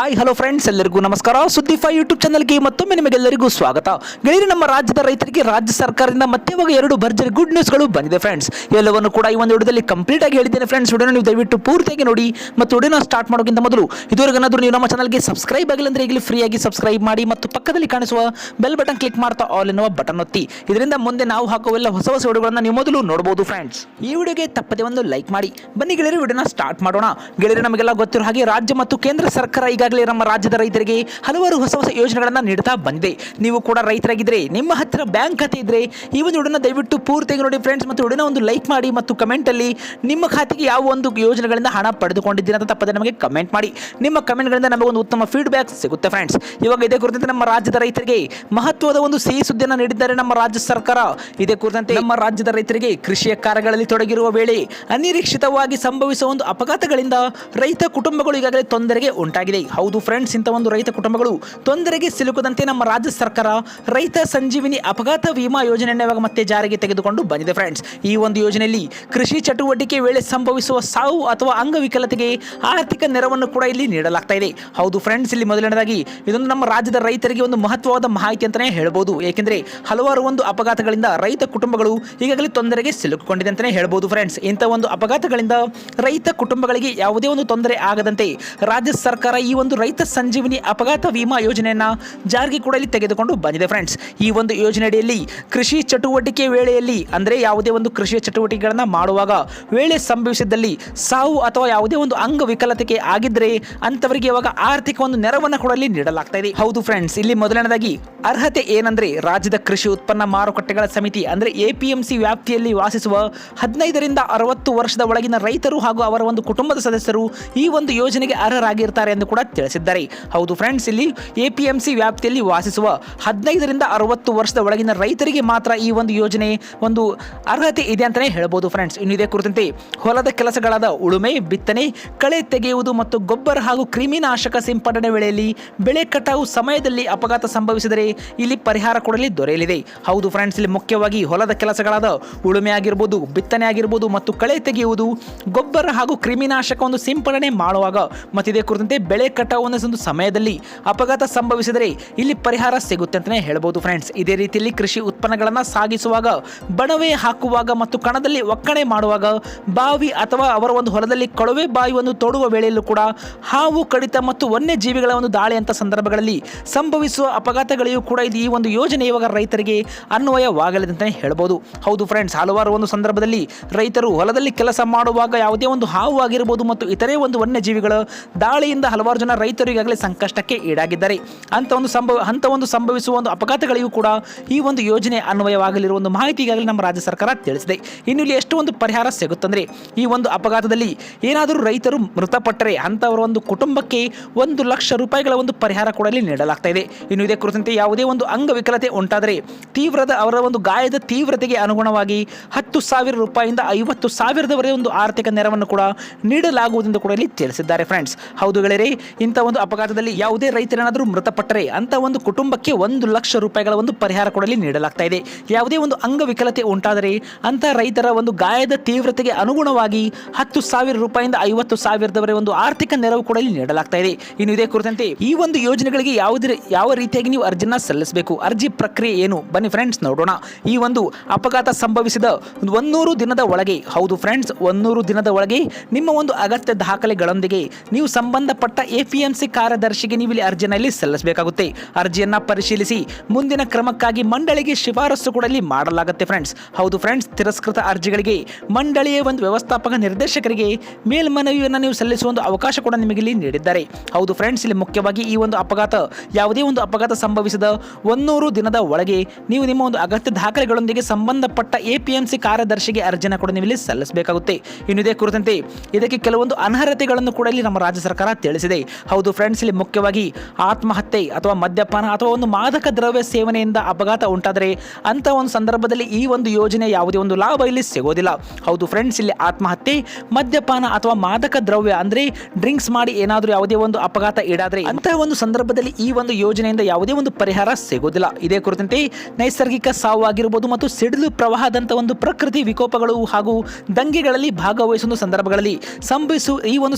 Hi hello friends, ಎಲ್ಲರಿಗೂ ನಮಸ್ಕಾರ. ಸುದ್ದಿ5 YouTube ಚಾನಲ್ಗೆ ಮತ್ತೊಮ್ಮೆ ನಿಮಗೆಲ್ಲರಿಗೂ ಸ್ವಾಗತ. ಗೆಳೆಯರು, ನಮ್ಮ ರಾಜ್ಯದ ರೈತರಿಗೆ ರಾಜ್ಯ ಸರ್ಕಾರದಿಂದ ಮತ್ತೆ ಇವಾಗ ಎರಡು ಭರ್ಜರಿ ಗುಡ್ ನ್ಯೂಸ್ಗಳು ಬಂದಿದೆ ಫ್ರೆಂಡ್ಸ್. ಎಲ್ಲವನ್ನು ಕೂಡ ಈ ಒಂದು ವಿಡಿಯೋದಲ್ಲಿ ಕಂಪ್ಲೀಟ್ ಆಗಿ ಹೇಳಿದ್ದೇನೆ ಫ್ರೆಂಡ್ಸ್. ವಿಡಿಯೋನ ನೀವು ದಯವಿಟ್ಟು ಪೂರ್ತಿಯಾಗಿ ನೋಡಿ. ಮತ್ತು ವಿಡಿಯೋನ ಸ್ಟಾರ್ಟ್ ಮಾಡೋಕ್ಕಿಂತ ಮೊದಲು ಇದುವರೆಗೇನಾದರೂ ನೀವು ನಮ್ಮ ಚಾನಲ್ಗೆ ಸಬ್ಸ್ಕ್ರೈಬ್ ಆಗಿಲ್ಲ ಅಂದ್ರೆ ಈಗಲೇ ಫ್ರೀ ಆಗಿ ಸಬ್ಸ್ಕ್ರೈಬ್ ಮಾಡಿ ಮತ್ತು ಪಕ್ಕದಲ್ಲಿ ಕಾಣಿಸುವ ಬೆಲ್ ಬಟನ್ ಕ್ಲಿಕ್ ಮಾಡ್ತಾ ಆಲ್ ಎನ್ನುವ ಬಟನ್ ಒತ್ತಿ. ಇದರಿಂದ ಮುಂದೆ ನಾವು ಹಾಕುವೆಲ್ಲ ಹೊಸ ಹೊಸ ವಿಡಿಯೋಗಳನ್ನು ನೀವು ಮೊದಲು ನೋಡಬಹುದು ಫ್ರೆಂಡ್ಸ್. ಈ ವಿಡಿಯೋಗೆ ತಪ್ಪದೆ ಒಂದು ಲೈಕ್ ಮಾಡಿ. ಬನ್ನಿ ಗೆಳೆಯರು, ವಿಡಿಯೋನ ಸ್ಟಾರ್ಟ್ ಮಾಡೋಣ. ಗೆಳೆಯರು, ನಮಗೆಲ್ಲ ಗೊತ್ತಿರೋ ಹಾಗೆ ರಾಜ್ಯ ಮತ್ತು ಕೇಂದ್ರ ಸರ್ಕಾರ ಈಗಾಗಲೇ ನಮ್ಮ ರಾಜ್ಯದ ರೈತರಿಗೆ ಹಲವಾರು ಹೊಸ ಹೊಸ ಯೋಜನೆಗಳನ್ನು ನೀಡುತ್ತಾ ಬಂದಿದೆ. ನೀವು ಕೂಡ ರೈತರಾಗಿದ್ದರೆ, ನಿಮ್ಮ ಹತ್ತಿರ ಬ್ಯಾಂಕ್ ಖಾತೆ ಇದ್ದರೆ ಈ ಒಂದು ವಿಡಿಯೋನ ದಯವಿಟ್ಟು ಪೂರ್ತಿಯಾಗಿ ನೋಡಿ ಫ್ರೆಂಡ್ಸ್. ಮತ್ತು ವಿಡಿಯೋನ ಒಂದು ಲೈಕ್ ಮಾಡಿ ಮತ್ತು ಕಮೆಂಟ್ ಅಲ್ಲಿ ನಿಮ್ಮ ಖಾತೆಗೆ ಯಾವ ಒಂದು ಯೋಜನೆಗಳಿಂದ ಹಣ ಪಡೆದುಕೊಂಡಿದ್ದೀರಿ ಅಂತ ತಪ್ಪದೆ ನಮಗೆ ಕಮೆಂಟ್ ಮಾಡಿ. ನಿಮ್ಮ ಕಮೆಂಟ್ಗಳಿಂದ ನಮಗೆ ಒಂದು ಉತ್ತಮ ಫೀಡ್ಬ್ಯಾಕ್ ಸಿಗುತ್ತೆ ಫ್ರೆಂಡ್ಸ್. ಇವಾಗ ಇದೇ ಕುರಿತಂತೆ ನಮ್ಮ ರಾಜ್ಯದ ರೈತರಿಗೆ ಮಹತ್ವದ ಒಂದು ಸಿಹಿ ಸುದ್ದಿಯನ್ನು ನೀಡಿದ್ದಾರೆ ನಮ್ಮ ರಾಜ್ಯ ಸರ್ಕಾರ. ಇದೇ ಕುರಿತಂತೆ ನಮ್ಮ ರಾಜ್ಯದ ರೈತರಿಗೆ ಕೃಷಿಯ ಕಾರ್ಯಗಳಲ್ಲಿ ತೊಡಗಿರುವ ವೇಳೆ ಅನಿರೀಕ್ಷಿತವಾಗಿ ಸಂಭವಿಸುವ ಒಂದು ಅಪಘಾತಗಳಿಂದ ರೈತ ಕುಟುಂಬಗಳು ಈಗಾಗಲೇ ತೊಂದರೆಗೆ ಉಂಟಾಗಿದೆ. ಹೌದು ಫ್ರೆಂಡ್ಸ್, ಇಂಥ ಒಂದು ರೈತ ಕುಟುಂಬಗಳು ತೊಂದರೆಗೆ ಸಿಲುಕದಂತೆ ನಮ್ಮ ರಾಜ್ಯ ಸರ್ಕಾರ ರೈತ ಸಂಜೀವಿನಿ ಅಪಘಾತ ವಿಮಾ ಯೋಜನೆಯನ್ನು ಇವಾಗ ಮತ್ತೆ ಜಾರಿಗೆ ತೆಗೆದುಕೊಂಡು ಬಂದಿದೆ ಫ್ರೆಂಡ್ಸ್. ಈ ಒಂದು ಯೋಜನೆಯಲ್ಲಿ ಕೃಷಿ ಚಟುವಟಿಕೆ ವೇಳೆ ಸಂಭವಿಸುವ ಸಾವು ಅಥವಾ ಅಂಗವಿಕಲತೆಗೆ ಆರ್ಥಿಕ ನೆರವನ್ನು ಕೂಡ ಇಲ್ಲಿ ನೀಡಲಾಗ್ತಾ ಇದೆ. ಹೌದು ಫ್ರೆಂಡ್ಸ್, ಇಲ್ಲಿ ಮೊದಲನೇದಾಗಿ ಇದೊಂದು ನಮ್ಮ ರಾಜ್ಯದ ರೈತರಿಗೆ ಒಂದು ಮಹತ್ವವಾದ ಮಾಹಿತಿ ಅಂತಾನೆ ಹೇಳ್ಬೋದು. ಏಕೆಂದರೆ ಹಲವಾರು ಒಂದು ಅಪಘಾತಗಳಿಂದ ರೈತ ಕುಟುಂಬಗಳು ಈಗಾಗಲೇ ತೊಂದರೆಗೆ ಸಿಲುಕಿಕೊಂಡಿದೆ ಅಂತಾನೆ ಹೇಳ್ಬೋದು ಫ್ರೆಂಡ್ಸ್. ಇಂಥ ಒಂದು ಅಪಘಾತಗಳಿಂದ ರೈತ ಕುಟುಂಬಗಳಿಗೆ ಯಾವುದೇ ಒಂದು ತೊಂದರೆ ಆಗದಂತೆ ರಾಜ್ಯ ಸರ್ಕಾರ ಈ ಒಂದು ರೈತ ಸಂಜೀವಿನಿ ಅಪಘಾತ ವಿಮಾ ಯೋಜನೆಯನ್ನ ಜಾರಿಗೆ ಕೂಡ ಇಲ್ಲಿ ತೆಗೆದುಕೊಂಡು ಬಂದಿದೆ ಫ್ರೆಂಡ್ಸ್. ಈ ಒಂದು ಯೋಜನೆಯಡಿಯಲ್ಲಿ ಕೃಷಿ ಚಟುವಟಿಕೆ ವೇಳೆಯಲ್ಲಿ ಅಂದರೆ ಯಾವುದೇ ಒಂದು ಕೃಷಿಯ ಚಟುವಟಿಕೆಗಳನ್ನ ಮಾಡುವಾಗ ವೇಳೆ ಸಂಭವಿಸಿದಲ್ಲಿ ಸಾವು ಅಥವಾ ಯಾವುದೇ ಒಂದು ಅಂಗವಿಕಲತೆ ಆಗಿದ್ರೆ ಅಂತವರಿಗೆ ಇವಾಗ ಆರ್ಥಿಕ ಒಂದು ನೆರವನ್ನು ಕೂಡ ಇಲ್ಲಿ ನೀಡಲಾಗ್ತಾ ಇದೆ. ಹೌದು ಫ್ರೆಂಡ್ಸ್, ಇಲ್ಲಿ ಮೊದಲನೇದಾಗಿ ಅರ್ಹತೆ ಏನಂದ್ರೆ ರಾಜ್ಯದ ಕೃಷಿ ಉತ್ಪನ್ನ ಮಾರುಕಟ್ಟೆಗಳ ಸಮಿತಿ ಅಂದ್ರೆ APMC ವ್ಯಾಪ್ತಿಯಲ್ಲಿ ವಾಸಿಸುವ 15ರಿಂದ 60 ವರ್ಷದ ಒಳಗಿನ ರೈತರು ಹಾಗೂ ಅವರ ಒಂದು ಕುಟುಂಬದ ಸದಸ್ಯರು ಈ ಒಂದು ಯೋಜನೆಗೆ ಅರ್ಹರಾಗಿರ್ತಾರೆ ಎಂದು ಕೂಡ ತಿಳಿಸಿದ್ದಾರೆ. ಹೌದು ಫ್ರೆಂಡ್ಸ್, ಇಲ್ಲಿ APMC ವ್ಯಾಪ್ತಿಯಲ್ಲಿ ವಾಸಿಸುವ 15ರಿಂದ 60 ವರ್ಷದ ಒಳಗಿನ ರೈತರಿಗೆ ಮಾತ್ರ ಈ ಒಂದು ಯೋಜನೆ ಒಂದು ಅರ್ಹತೆ ಇದೆ ಅಂತಾನೆ ಹೇಳ್ಬೋದು ಫ್ರೆಂಡ್ಸ್. ಇನ್ನು ಇದೇ ಕುರಿತಂತೆ ಹೊಲದ ಕೆಲಸಗಳಾದ ಉಳುಮೆ, ಬಿತ್ತನೆ, ಕಳೆ ತೆಗೆಯುವುದು ಮತ್ತು ಗೊಬ್ಬರ ಹಾಗೂ ಕ್ರಿಮಿನಾಶಕ ಸಿಂಪಡಣೆ ವೇಳೆಯಲ್ಲಿ ಬೆಳೆ ಕಟಾವು ಸಮಯದಲ್ಲಿ ಅಪಘಾತ ಸಂಭವಿಸಿದರೆ ಇಲ್ಲಿ ಪರಿಹಾರ ಕೊಡಲಿ ದೊರೆಯಲಿದೆ. ಹೌದು ಫ್ರೆಂಡ್ಸ್, ಇಲ್ಲಿ ಮುಖ್ಯವಾಗಿ ಹೊಲದ ಕೆಲಸಗಳಾದ ಉಳುಮೆ ಆಗಿರ್ಬೋದು, ಬಿತ್ತನೆ ಆಗಿರ್ಬೋದು ಮತ್ತು ಕಳೆ ತೆಗೆಯುವುದು, ಗೊಬ್ಬರ ಹಾಗೂ ಕ್ರಿಮಿನಾಶಕ ಒಂದು ಸಿಂಪಡಣೆ ಮಾಡುವಾಗ ಮತ್ತು ಇದೇ ಕುರಿತಂತೆ ಬೆಳೆ ಕಟಾವು ಒಂದು ಸಮಯದಲ್ಲಿ ಅಪಘಾತ ಸಂಭವಿಸಿದರೆ ಇಲ್ಲಿ ಪರಿಹಾರ ಸಿಗುತ್ತೆ ಅಂತಾನೆ ಹೇಳ್ಬೋದು ಫ್ರೆಂಡ್ಸ್. ಇದೇ ರೀತಿಯಲ್ಲಿ ಕೃಷಿ ಉತ್ಪನ್ನಗಳನ್ನು ಸಾಗಿಸುವಾಗ, ಬಣವೆ ಹಾಕುವಾಗ ಮತ್ತು ಕಣದಲ್ಲಿ ಒಕ್ಕಣೆ ಮಾಡುವಾಗ, ಬಾವಿ ಅಥವಾ ಅವರ ಒಂದು ಹೊಲದಲ್ಲಿ ಕೊಳವೆ ಬಾವಿ ಒಂದು ತೋಡುವ ವೇಳೆಯಲ್ಲೂ ಕೂಡ ಹಾವು ಕಡಿತ ಮತ್ತು ವನ್ಯಜೀವಿಗಳ ಒಂದು ದಾಳಿ ಅಂತ ಸಂದರ್ಭಗಳಲ್ಲಿ ಸಂಭವಿಸುವ ಅಪಘಾತಗಳಿಗೂ ಕೂಡ ಇದು ಈ ಒಂದು ಯೋಜನೆ ಇವಾಗ ರೈತರಿಗೆ ಅನ್ವಯವಾಗಲಿದೆ ಅಂತಾನೆ ಹೇಳ್ಬೋದು. ಹೌದು ಫ್ರೆಂಡ್ಸ್, ಹಲವಾರು ಒಂದು ಸಂದರ್ಭದಲ್ಲಿ ರೈತರು ಹೊಲದಲ್ಲಿ ಕೆಲಸ ಮಾಡುವಾಗ ಯಾವುದೇ ಒಂದು ಹಾವು ಆಗಿರ್ಬೋದು ಮತ್ತು ಇತರೆ ಒಂದು ವನ್ಯಜೀವಿಗಳ ದಾಳಿಯಿಂದ ಹಲವಾರು ಜನ ರೈತರು ಈಗಾಗಲೇ ಸಂಕಷ್ಟಕ್ಕೆ ಈಡಾಗಿದ್ದಾರೆ. ಅಂತ ಒಂದು ಸಂಭವಿಸುವ ಒಂದು ಅಪಘಾತಗಳಿಗೂ ಕೂಡ ಈ ಒಂದು ಯೋಜನೆ ಅನ್ವಯವಾಗಲಿರುವ ಒಂದು ಮಾಹಿತಿ ಈಗಾಗಲೇ ನಮ್ಮ ರಾಜ್ಯ ಸರ್ಕಾರ ತಿಳಿಸಿದೆ. ಇನ್ನು ಇಲ್ಲಿ ಎಷ್ಟು ಒಂದು ಪರಿಹಾರ ಸಿಗುತ್ತಂದ್ರೆ, ಈ ಒಂದು ಅಪಘಾತದಲ್ಲಿ ಏನಾದರೂ ರೈತರು ಮೃತಪಟ್ಟರೆ ಅಂತವರ ಒಂದು ಕುಟುಂಬಕ್ಕೆ 1 ಲಕ್ಷ ರೂಪಾಯಿಗಳ ಒಂದು ಪರಿಹಾರ ಕೂಡ ಇಲ್ಲಿ ನೀಡಲಾಗ್ತಾ ಇದೆ. ಇನ್ನು ಇದೇ ಕುರಿತಂತೆ ಯಾವುದೇ ಒಂದು ಅಂಗವಿಕಲತೆ ಉಂಟಾದರೆ ಅವರ ಒಂದು ಗಾಯದ ತೀವ್ರತೆಗೆ ಅನುಗುಣವಾಗಿ 10,000 ರೂಪಾಯಿಯಿಂದ 50,000ದವರೆಗೆ ಒಂದು ಆರ್ಥಿಕ ನೆರವನ್ನು ಕೂಡ ನೀಡಲಾಗುವುದೆಂದು ಕೂಡ ಇಲ್ಲಿ ತಿಳಿಸಿದ್ದಾರೆ ಫ್ರೆಂಡ್ಸ್. ಹೌದು ಗೆಳೆಯರೇ, ಇಂಥ ಒಂದು ಅಪಘಾತದಲ್ಲಿ ಯಾವುದೇ ರೈತರೇನಾದರೂ ಮೃತಪಟ್ಟರೆ ಅಂತ ಒಂದು ಕುಟುಂಬಕ್ಕೆ 1 ಲಕ್ಷ ರೂಪಾಯಿಗಳ ಒಂದು ಪರಿಹಾರ ಕೊಡಲಿ ನೀಡಲಾಗ್ತಾ ಇದೆ. ಯಾವುದೇ ಒಂದು ಅಂಗವಿಕಲತೆ ಉಂಟಾದರೆ ಅಂತ ರೈತರ ಒಂದು ಗಾಯದ ತೀವ್ರತೆಗೆ ಅನುಗುಣವಾಗಿ 10,000 ರೂಪಾಯಿಯಿಂದ 50,000ದವರೆಗೆ ಒಂದು ಆರ್ಥಿಕ ನೆರವು ಕೂಡ ಇಲ್ಲಿ ನೀಡಲಾಗ್ತಾ ಇದೆ. ಇನ್ನು ಇದೇ ಕುರಿತಂತೆ ಈ ಒಂದು ಯೋಜನೆಗಳಿಗೆ ಯಾವ ರೀತಿಯಾಗಿ ನೀವು ಅರ್ಜಿನ ಸಲ್ಲಿಸಬೇಕು, ಅರ್ಜಿ ಪ್ರಕ್ರಿಯೆ ಏನು, ಬನ್ನಿ ಫ್ರೆಂಡ್ಸ್ ನೋಡೋಣ. ಈ ಒಂದು ಅಪಘಾತ ಸಂಭವಿಸಿದ 100 ದಿನದ ಒಳಗೆ, ಹೌದು ಫ್ರೆಂಡ್ಸ್, 100 ದಿನದ ಒಳಗೆ ನಿಮ್ಮ ಒಂದು ಅಗತ್ಯ ದಾಖಲೆಗಳೊಂದಿಗೆ ನೀವು ಸಂಬಂಧಪಟ್ಟ APMC ಕಾರ್ಯದರ್ಶಿಗೆ ನೀವು ಇಲ್ಲಿ ಅರ್ಜಿಯನ್ನು ಸಲ್ಲಿಸಬೇಕಾಗುತ್ತೆ. ಅರ್ಜಿಯನ್ನ ಪರಿಶೀಲಿಸಿ ಮುಂದಿನ ಕ್ರಮಕ್ಕಾಗಿ ಮಂಡಳಿಗೆ ಶಿಫಾರಸು ಕೂಡ ಇಲ್ಲಿ ಮಾಡಲಾಗುತ್ತೆ ಫ್ರೆಂಡ್ಸ್. ಹೌದು ಫ್ರೆಂಡ್ಸ್, ತಿರಸ್ಕೃತ ಅರ್ಜಿಗಳಿಗೆ ಮಂಡಳಿಯ ಒಂದು ವ್ಯವಸ್ಥಾಪಕ ನಿರ್ದೇಶಕರಿಗೆ ಮೇಲ್ಮನವಿಯನ್ನು ನೀವು ಸಲ್ಲಿಸುವ ಒಂದು ಅವಕಾಶ ಕೂಡ ನಿಮಗೆ ಇಲ್ಲಿ ನೀಡಿದ್ದಾರೆ. ಹೌದು ಫ್ರೆಂಡ್ಸ್, ಇಲ್ಲಿ ಮುಖ್ಯವಾಗಿ ಈ ಒಂದು ಯಾವುದೇ ಒಂದು ಅಪಘಾತ ಸಂಭವಿಸಿದ 100 ದಿನದ ಒಳಗೆ ನೀವು ನಿಮ್ಮ ಒಂದು ಅಗತ್ಯ ದಾಖಲೆಗಳೊಂದಿಗೆ ಸಂಬಂಧಪಟ್ಟ APMC ಕಾರ್ಯದರ್ಶಿಗೆ ಅರ್ಜಿಯನ್ನು ಕೂಡ ನೀವು ಇಲ್ಲಿ ಸಲ್ಲಿಸಬೇಕಾಗುತ್ತೆ. ಇನ್ನು ಇದೇ ಕುರಿತಂತೆ ಇದಕ್ಕೆ ಕೆಲವೊಂದು ಅನರ್ಹತೆಗಳನ್ನು ಕೂಡ ಇಲ್ಲಿ ನಮ್ಮ ರಾಜ್ಯ ಸರ್ಕಾರ ತಿಳಿಸಿದೆ. ಹೌದು ಫ್ರೆಂಡ್ಸ್, ಇಲ್ಲಿ ಮುಖ್ಯವಾಗಿ ಆತ್ಮಹತ್ಯೆ ಅಥವಾ ಮದ್ಯಪಾನ ಅಥವಾ ಒಂದು ಮಾದಕ ದ್ರವ್ಯ ಸೇವನೆಯಿಂದ ಅಪಘಾತ ಉಂಟಾದರೆ ಅಂತ ಒಂದು ಸಂದರ್ಭದಲ್ಲಿ ಈ ಒಂದು ಯೋಜನೆ ಯಾವುದೇ ಒಂದು ಲಾಭ ಇಲ್ಲಿ ಸಿಗೋದಿಲ್ಲ. ಹೌದು ಫ್ರೆಂಡ್ಸ್, ಇಲ್ಲಿ ಆತ್ಮಹತ್ಯೆ, ಮದ್ಯಪಾನ ಅಥವಾ ಮಾದಕ ದ್ರವ್ಯ ಅಂದ್ರೆ ಡ್ರಿಂಕ್ಸ್ ಮಾಡಿ ಏನಾದರೂ ಯಾವುದೇ ಒಂದು ಅಪಘಾತ ಈಡಾದರೆ ಅಂತಹ ಒಂದು ಸಂದರ್ಭದಲ್ಲಿ ಈ ಒಂದು ಯೋಜನೆಯಿಂದ ಯಾವುದೇ ಒಂದು ಪರಿಹಾರ ಸಿಗೋದಿಲ್ಲ. ಇದೇ ಕುರಿತಂತೆ ನೈಸರ್ಗಿಕ ಸಾವು ಆಗಿರಬಹುದು ಮತ್ತು ಸಿಡಿಲು ಪ್ರವಾಹದಂತ ಒಂದು ಪ್ರಕೃತಿ ವಿಕೋಪಗಳು ಹಾಗೂ ದಂಗೆಗಳಲ್ಲಿ ಭಾಗವಹಿಸುವ ಸಂದರ್ಭಗಳಲ್ಲಿ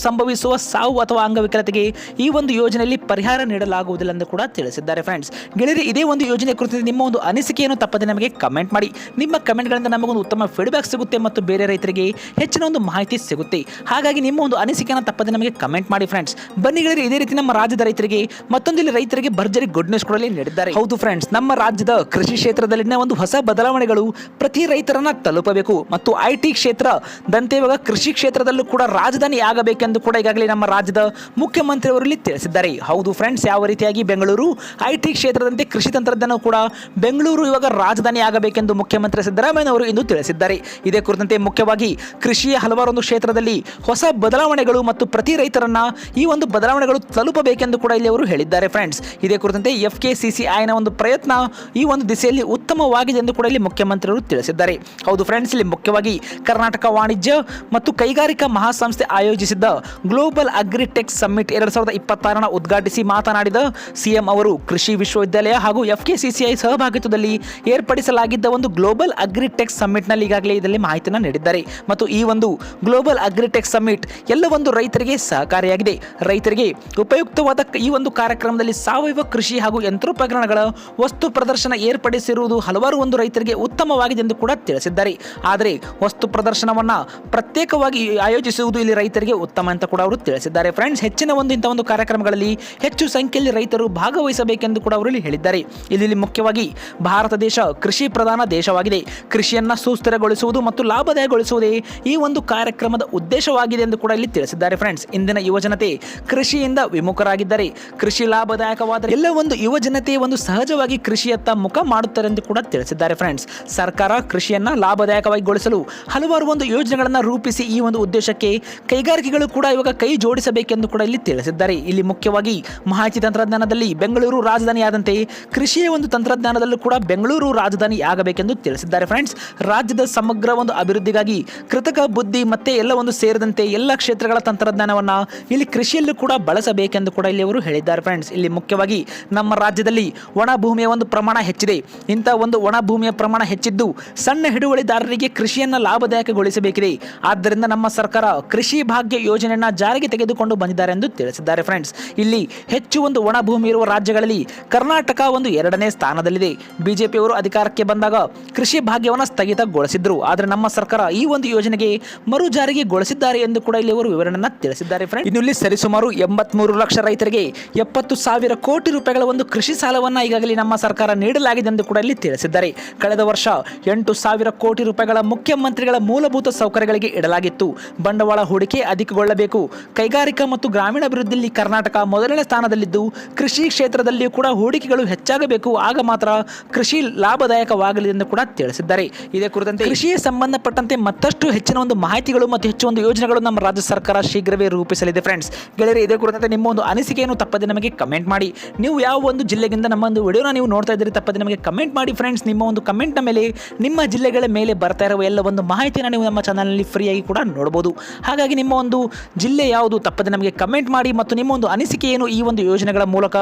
ಸಂಭವಿಸುವ ಸಾವು ಅಥವಾ ಅಂಗವಿಕಲತೆಗೆ ಈ ಒಂದು ಯೋಜನೆಯಲ್ಲಿ ಪರಿಹಾರ ನೀಡಲಾಗುವುದಿಲ್ಲ ಎಂದು ಕೂಡ ತಿಳಿಸಿದ್ದಾರೆ ಫ್ರೆಂಡ್ಸ್. ಗೆಳೆಯರೆ, ಇದೇ ಒಂದು ಯೋಜನೆ ಕುರಿತು ನಿಮ್ಮ ಒಂದು ಅನಿಸಿಕೆಯನ್ನು ತಪ್ಪದೆ ನಮಗೆ ಕಮೆಂಟ್ ಮಾಡಿ. ನಿಮ್ಮ ಕಮೆಂಟ್ಗಳಿಂದ ನಮಗೊಂದು ಉತ್ತಮ ಫೀಡ್ಬ್ಯಾಕ್ ಸಿಗುತ್ತೆ ಮತ್ತು ಬೇರೆ ರೈತರಿಗೆ ಹೆಚ್ಚಿನ ಒಂದು ಮಾಹಿತಿ ಸಿಗುತ್ತೆ. ಹಾಗಾಗಿ ನಿಮ್ಮ ಒಂದು ಅನಿಸಿಕೆಯನ್ನು ತಪ್ಪದೆ ನಮಗೆ ಕಮೆಂಟ್ ಮಾಡಿ ಫ್ರೆಂಡ್ಸ್. ಬನ್ನಿ ಗೆಳೆಯರೆ, ಇದೇ ರೀತಿ ನಮ್ಮ ರಾಜ್ಯದ ರೈತರಿಗೆ ಮತ್ತೊಂದು ರೈತರಿಗೆ ಭರ್ಜರಿ ಗುಡ್ ನ್ಯೂಸ್ ಕೊಡಲಿ ನೀಡಿದ್ದಾರೆ. ಹೌದು ಫ್ರೆಂಡ್ಸ್, ನಮ್ಮ ರಾಜ್ಯದ ಕೃಷಿ ಕ್ಷೇತ್ರದಲ್ಲಿನ ಒಂದು ಹೊಸ ಬದಲಾವಣೆಗಳು ಪ್ರತಿ ರೈತರನ್ನ ತಲುಪಬೇಕು ಮತ್ತು ಐಟಿ ಕ್ಷೇತ್ರದಂತೆ ಇವಾಗ ಕೃಷಿ ಕ್ಷೇತ್ರದಲ್ಲೂ ಕೂಡ ರಾಜಧಾನಿ ಆಗಬೇಕೆಂದು ಕೂಡ ಈಗಾಗಲೇ ನಮ್ಮ ರಾಜ್ಯದ ಮುಖ್ಯಮಂತ್ರಿಯವರು ಇಲ್ಲಿ ತಿಳಿಸಿದ್ದಾರೆ. ಹೌದು ಫ್ರೆಂಡ್ಸ್, ಯಾವ ರೀತಿಯಾಗಿ ಬೆಂಗಳೂರು ಐಟಿ ಕ್ಷೇತ್ರದಂತೆ ಕೃಷಿ ತಂತ್ರಜ್ಞಾನ ಕೂಡ ಬೆಂಗಳೂರು ಇವಾಗ ರಾಜಧಾನಿ ಆಗಬೇಕೆಂದು ಮುಖ್ಯಮಂತ್ರಿ ಸಿದ್ದರಾಮಯ್ಯ ಅವರು ಇಂದು ತಿಳಿಸಿದ್ದಾರೆ. ಇದೇ ಕುರಿತಂತೆ ಮುಖ್ಯವಾಗಿ ಕೃಷಿಯ ಹಲವಾರು ಒಂದು ಕ್ಷೇತ್ರದಲ್ಲಿ ಹೊಸ ಬದಲಾವಣೆಗಳು ಮತ್ತು ಪ್ರತಿ ರೈತರನ್ನ ಈ ಒಂದು ಬದಲಾವಣೆಗಳು ತಲುಪಬೇಕೆಂದು ಕೂಡ ಇಲ್ಲಿ ಅವರು ಹೇಳಿದ್ದಾರೆ ಫ್ರೆಂಡ್ಸ್. ಇದೇ ಕುರಿತಂತೆ FKCCIನ ಒಂದು ಪ್ರಯತ್ನ ಈ ಒಂದು ದಿಸೆಯಲ್ಲಿ ಉತ್ತಮವಾಗಿದೆ ಎಂದು ಕೂಡ ಇಲ್ಲಿ ಮುಖ್ಯಮಂತ್ರಿಗಳು ತಿಳಿಸಿದ್ದಾರೆ. ಹೌದು ಫ್ರೆಂಡ್ಸ್, ಇಲ್ಲಿ ಮುಖ್ಯವಾಗಿ ಕರ್ನಾಟಕ ವಾಣಿಜ್ಯ ಮತ್ತು ಕೈಗಾರಿಕಾ ಮಹಾಸಂಸ್ಥೆ ಆಯೋಜಿಸಿದ್ದ ಗ್ಲೋಬಲ್ ಅಗ್ರಿಟೆಕ್ ಸಮ್ಮಿಟ್ 2026 ಉದ್ಘಾಟಿಸಿ ಮಾತನಾಡಿದ ಸಿಎಂ ಅವರು ಕೃಷಿ ವಿಶ್ವವಿದ್ಯಾಲಯ ಹಾಗೂ FKCCI ಸಹಭಾಗಿತ್ವದಲ್ಲಿ ಏರ್ಪಡಿಸಲಾಗಿದ್ದ ಒಂದು ಗ್ಲೋಬಲ್ ಅಗ್ರಿಟೆಕ್ ಸಮ್ಮಿಟ್ನಲ್ಲಿ ಈಗಾಗಲೇ ಇದರಲ್ಲಿ ಮಾಹಿತಿಯನ್ನು ನೀಡಿದ್ದಾರೆ. ಮತ್ತು ಈ ಒಂದು ಗ್ಲೋಬಲ್ ಅಗ್ರಿಟೆಕ್ ಸಮ್ಮಿಟ್ ಎಲ್ಲ ಒಂದು ರೈತರಿಗೆ ಸಹಕಾರಿಯಾಗಿದೆ. ರೈತರಿಗೆ ಉಪಯುಕ್ತವಾದ ಈ ಒಂದು ಕಾರ್ಯಕ್ರಮದಲ್ಲಿ ಸಾವಯವ ಕೃಷಿ ಹಾಗೂ ಯಂತ್ರೋಪಕರಣಗಳ ವಸ್ತು ಪ್ರದರ್ಶನ ಏರ್ಪಡಿಸಿರುವುದು ಹಲವಾರು ಒಂದು ರೈತರಿಗೆ ಉತ್ತಮವಾಗಿದೆ ಎಂದು ಕೂಡ ತಿಳಿಸಿದ್ದಾರೆ. ಆದರೆ ವಸ್ತು ಪ್ರದರ್ಶನವನ್ನ ಪ್ರತ್ಯೇಕವಾಗಿ ಆಯೋಜಿಸುವುದು ಇಲ್ಲಿ ರೈತರಿಗೆ ಉತ್ತಮ ಅಂತ ಕೂಡ ಅವರು ತಿಳಿಸಿದ್ದಾರೆ ಫ್ರೆಂಡ್ಸ್. ಹೆಚ್ಚಿನ ಒಂದು ಇಂಥ ಒಂದು ಕಾರ್ಯಕ್ರಮಗಳಲ್ಲಿ ಹೆಚ್ಚು ಸಂಖ್ಯೆಯಲ್ಲಿ ರೈತರು ಭಾಗವಹಿಸಬೇಕೆಂದು ಕೂಡ ಅವರು ಇಲ್ಲಿ ಹೇಳಿದ್ದಾರೆ. ಇಲ್ಲಿ ಮುಖ್ಯವಾಗಿ ಭಾರತ ದೇಶ ಕೃಷಿ ಪ್ರಧಾನ ದೇಶವಾಗಿದೆ. ಕೃಷಿಯನ್ನ ಸುಸ್ಥಿರಗೊಳಿಸುವುದು ಮತ್ತು ಲಾಭದಾಯಗೊಳಿಸುವುದೇ ಈ ಒಂದು ಕಾರ್ಯಕ್ರಮದ ಉದ್ದೇಶವಾಗಿದೆ ಎಂದು ಕೂಡ ಇಲ್ಲಿ ತಿಳಿಸಿದ್ದಾರೆ ಫ್ರೆಂಡ್ಸ್. ಇಂದಿನ ಯುವಜನತೆ ಕೃಷಿಯಿಂದ ವಿಮುಖರಾಗಿದ್ದಾರೆ. ಕೃಷಿ ಲಾಭದಾಯಕವಾದ ಎಲ್ಲ ಒಂದು ಯುವಜನತೆ ಒಂದು ಸಹಜವಾಗಿ ಕೃಷಿಯತ್ತ ಮುಖ ಮಾಡುತ್ತಾರೆ ಎಂದು ಕೂಡ ತಿಳಿಸಿದ್ದಾರೆ ಫ್ರೆಂಡ್ಸ್. ಸರ್ಕಾರ ಕೃಷಿಯನ್ನ ಲಾಭದಾಯಕವಾಗಿಗೊಳಿಸಲು ಹಲವಾರು ಒಂದು ಯೋಜನೆಗಳನ್ನು ರೂಪಿಸಿ ಈ ಒಂದು ಉದ್ದೇಶಕ್ಕೆ ಕೈಗಾರಿಕೆಗಳು ಕೂಡ ಇವಾಗ ಕೈ ಜೋಡಿಸಬೇಕೆಂದು ಕೂಡ ಇಲ್ಲಿ ತಿಳಿಸಿದ್ದಾರೆ. ಇಲ್ಲಿ ಮುಖ್ಯವಾಗಿ ಮಾಹಿತಿ ತಂತ್ರಜ್ಞಾನದಲ್ಲಿ ಬೆಂಗಳೂರು ರಾಜಧಾನಿಯಾದಂತೆ ಕೃಷಿಯ ಒಂದು ತಂತ್ರಜ್ಞಾನದಲ್ಲೂ ಕೂಡ ಬೆಂಗಳೂರು ರಾಜಧಾನಿ ಆಗಬೇಕೆಂದು ತಿಳಿಸಿದ್ದಾರೆ ಫ್ರೆಂಡ್ಸ್. ರಾಜ್ಯದ ಸಮಗ್ರ ಒಂದು ಅಭಿವೃದ್ಧಿಗಾಗಿ ಕೃತಕ ಬುದ್ಧಿ ಮತ್ತೆ ಎಲ್ಲ ಒಂದು ಸೇರಿದಂತೆ ಎಲ್ಲ ಕ್ಷೇತ್ರಗಳ ತಂತ್ರಜ್ಞಾನವನ್ನ ಇಲ್ಲಿ ಕೃಷಿಯಲ್ಲೂ ಕೂಡ ಬಳಸಬೇಕೆಂದು ಕೂಡ ಇಲ್ಲಿ ಅವರು ಹೇಳಿದ್ದಾರೆ ಫ್ರೆಂಡ್ಸ್. ಇಲ್ಲಿ ಮುಖ್ಯವಾಗಿ ನಮ್ಮ ರಾಜ್ಯದಲ್ಲಿ ಒಣ ಭೂಮಿಯ ಒಂದು ಪ್ರಮಾಣ ಹೆಚ್ಚಿದೆ. ಇಂಥ ಒಂದು ಒಣ ಭೂಮಿಯ ಪ್ರಮಾಣ ಹೆಚ್ಚಿದ್ದು ಸಣ್ಣ ಹಿಡುವಳಿದಾರರಿಗೆ ಕೃಷಿಯನ್ನ ಲಾಭದಾಯಕಗೊಳಿಸಬೇಕಿದೆ. ಆದ್ದರಿಂದ ನಮ್ಮ ಸರ್ಕಾರ ಕೃಷಿ ಭಾಗ್ಯ ಯೋಜನೆಯನ್ನ ಜಾರಿಗೆ ತೆಗೆದುಕೊಂಡು ಬಂದಿದ್ದಾರೆ ಎಂದು ತಿಳಿಸಿದ್ದಾರೆ ಫ್ರೆಂಡ್ಸ್. ಇಲ್ಲಿ ಹೆಚ್ಚು ಒಂದು ಒಣ ಭೂಮಿ ಇರುವ ರಾಜ್ಯಗಳಲ್ಲಿ ಕರ್ನಾಟಕ ಒಂದು 2ನೇ ಸ್ಥಾನದಲ್ಲಿದೆ. ಬಿಜೆಪಿಯವರು ಅಧಿಕಾರಕ್ಕೆ ಬಂದಾಗ ಕೃಷಿ ಭಾಗ್ಯವನ್ನು ಸ್ಥಗಿತಗೊಳಿಸಿದ್ರು. ಆದರೆ ನಮ್ಮ ಸರ್ಕಾರ ಈ ಒಂದು ಯೋಜನೆಗೆ ಮರು ಜಾರಿಗೆಗೊಳಿಸಿದ್ದಾರೆ ಎಂದು ಕೂಡ ಇಲ್ಲಿ ಅವರು ವಿವರಣೆಯನ್ನು ತಿಳಿಸಿದ್ದಾರೆ ಫ್ರೆಂಡ್ಸ್. ಇನ್ನು ಇಲ್ಲಿ ಸರಿಸುಮಾರು 83 ಲಕ್ಷ ರೈತರಿಗೆ 70,000 ಕೋಟಿ ರೂಪಾಯಿಗಳ ಒಂದು ಕೃಷಿ ಸಾಲವನ್ನು ಈಗಾಗಲೇ ನಮ್ಮ ಸರ್ಕಾರ ನೀಡಲಾಗಿದೆ ಎಂದು ಕೂಡ ಇಲ್ಲಿ ತಿಳಿಸಿದ್ದಾರೆ. ಕಳೆದ ವರ್ಷ 8,000 ಕೋಟಿ ರೂಪಾಯಿಗಳ ಮುಖ್ಯಮಂತ್ರಿಗಳ ಮೂಲಭೂತ ಸೌಕರ್ಯಗಳಿಗೆ ಇಡಲಾಗಿತ್ತು. ಬಂಡವಾಳ ಹೂಡಿಕೆ ಅಧಿಕಗೊಳ್ಳಬೇಕು. ಕೈಗಾರಿಕಾ ಮತ್ತು ಗ್ರಾಮೀಣಾಭಿವೃದ್ಧಿಯಲ್ಲಿ ಕರ್ನಾಟಕ ಮೊದಲನೇ ಸ್ಥಾನದಲ್ಲಿದ್ದು ಕೃಷಿ ಕ್ಷೇತ್ರದಲ್ಲಿಯೂ ಕೂಡ ಹೂಡಿಕೆಗಳು ಹೆಚ್ಚಾಗಬೇಕು. ಆಗ ಮಾತ್ರ ಕೃಷಿ ಲಾಭದಾಯಕವಾಗಲಿದೆ ಎಂದು ಕೂಡ ತಿಳಿಸಿದ್ದಾರೆ. ಇದೇ ಕುರಿತಂತೆ ಕೃಷಿಗೆ ಸಂಬಂಧಪಟ್ಟಂತೆ ಮತ್ತಷ್ಟು ಹೆಚ್ಚಿನ ಒಂದು ಮಾಹಿತಿಗಳು ಮತ್ತು ಹೆಚ್ಚು ಒಂದು ಯೋಜನೆಗಳು ನಮ್ಮ ರಾಜ್ಯ ಸರ್ಕಾರ ಶೀಘ್ರವೇ ರೂಪಿಸಲಿದೆ ಫ್ರೆಂಡ್ಸ್. ಗೆಳೆಯರೆ, ಇದೇ ಕುರಿತಂತೆ ನಿಮ್ಮ ಒಂದು ಅನಿಸಿಕೆಯನ್ನು ತಪ್ಪದೆ ನಮಗೆ ಕಮೆಂಟ್ ಮಾಡಿ. ನೀವು ಯಾವ ಒಂದು ಜಿಲ್ಲೆಗಿಂದ ನಮ್ಮ ಒಂದು ವಿಡಿಯೋನ ನೀವು ನೋಡ್ತಾ ಇದ್ದೀರಿ ತಪ್ಪದೆ ನಮಗೆ ಕಮೆಂಟ್ ಮಾಡಿ ಫ್ರೆಂಡ್ಸ್. ನಿಮ್ಮ ಒಂದು ಕಮೆಂಟ್ನ ಮೇಲೆ ನಿಮ್ಮ ಜಿಲ್ಲೆಗಳ ಮೇಲೆ ಬರ್ತಾ ಇರುವ ಎಲ್ಲ ಒಂದು ಮಾಹಿತಿನ ನೀವು ನಮ್ಮ ಚಾನಲ್ನಲ್ಲಿ ಫ್ರೀಯಾಗಿ ಕೂಡ ನೋಡಬಹುದು. ಹಾಗಾಗಿ ನಿಮ್ಮ ಒಂದು ಜಿಲ್ಲೆ ಯಾವುದು ತಪ್ಪದೆ ನಮಗೆ ಕಮೆಂಟ್ ಮಾಡಿ ಮತ್ತು ನಿಮ್ಮ ಒಂದು ಅನಿಸಿಕೆ ಏನು ಈ ಒಂದು ಯೋಜನೆಗಳ ಮೂಲಕ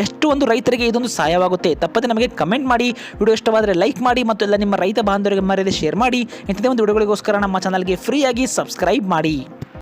ಎಷ್ಟು ಒಂದು ರೈತರಿಗೆ ಇದೊಂದು ಸಹಾಯವಾಗುತ್ತೆ ತಪ್ಪದೆ ನಮಗೆ ಕಮೆಂಟ್ ಮಾಡಿ. ವಿಡಿಯೋ ಇಷ್ಟವಾದರೆ ಲೈಕ್ ಮಾಡಿ ಮತ್ತು ಎಲ್ಲ ನಿಮ್ಮ ರೈತ ಬಾಂಧವರಿಗೆ ಮರೆಯದೆ ಶೇರ್ ಮಾಡಿ. ಇಂಥದೇ ಒಂದು ವಿಡಿಯೋಗಳಿಗೋಸ್ಕರ ನಮ್ಮ ಚಾನಲ್ಗೆ ಫ್ರೀಯಾಗಿ ಸಬ್ಸ್ಕ್ರೈಬ್ ಮಾಡಿ.